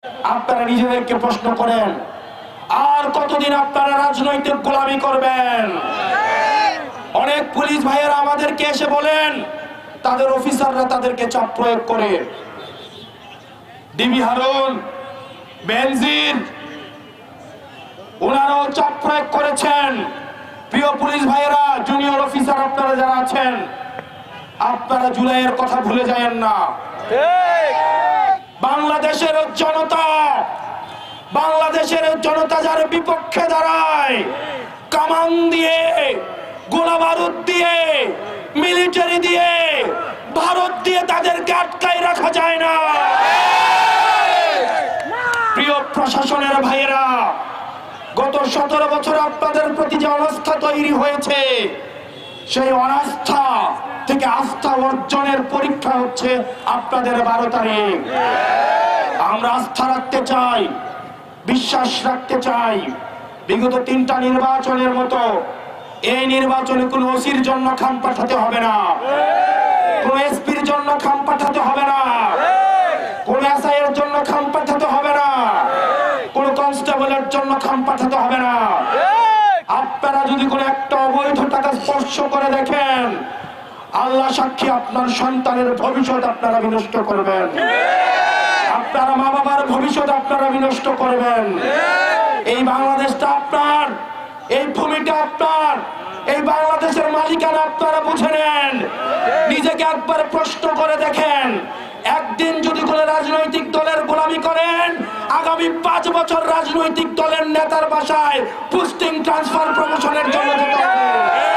আপনারা নিজেদেরকে প্রশ্ন করেন, আর কতদিন আপনারা রাজনৈতিক গোলামি করবেন? অনেক পুলিশ ভাইয়েরা আমাদেরকে এসে বলেন, তাদের অফিসাররা তাদেরকে চাপ প্রয়োগ করে। ডিবি হারুন, বেনজির, ওনারাও চাপ প্রয়োগ করেছেন। প্রিয় পুলিশ ভাইয়েরা, জুনিয়র অফিসার আপনারা যারা আছেন, আপনারা জুলাইয়ের কথা ভুলে যাবেন না। বাংলাদেশের জনতা যার বিপক্ষে দাঁড়ায়, কামান দিয়ে, গোলা বারুদ দিয়ে, মিলিটারি দিয়ে, ভারত দিয়ে তাদেরকে আটকায় রাখা যায় না। প্রিয় প্রশাসনের ভাইয়েরা, গত 17 বছর আপনাদের প্রতি যে অনাস্থা তৈরি হয়েছে, সেই অনাস্থা থেকে আস্থা অর্জনের পরীক্ষা হচ্ছে আপনাদের 12 তারিখ। আমরা আস্থা রাখতে চাই, বিশ্বাস রাখতে চাই, বিগত 3টা নির্বাচনের মতো এই নির্বাচনে কোন ওসির জন্য খাম পাঠাতে হবে না, কোন এসপির জন্য খাম পাঠাতে হবে না, কোন এসআই এর জন্য খাম পাঠাতে হবে না, কোন কনস্টেবলের জন্য খাম পাঠাতে হবে না। আপনারা যদি কোনো একটা অবৈধ টাকা স্পর্শ করে দেখেন, আল্লাহ সাক্ষী, আপনার সন্তানের ভবিষ্যৎ আপনারা বিনষ্ট করবেন, আপনার মা বাবার ভবিষ্যৎ আপনারা বিনষ্ট করবেন। এই বাংলাদেশটা আপনার, এই ভূমিটা আপনার, এই বাংলাদেশের মালিকানা আপনারা বুঝে নেন। নিজেকে একবার প্রশ্ন করে দেখেন, একদিন যদি কোনো রাজনৈতিক দলের গোলামি করেন, আগামী 5 বছর রাজনৈতিক দলের নেতার বাসায় পোস্টিং, ট্রান্সফার, প্রমোশনের জন্য যেতে হবে।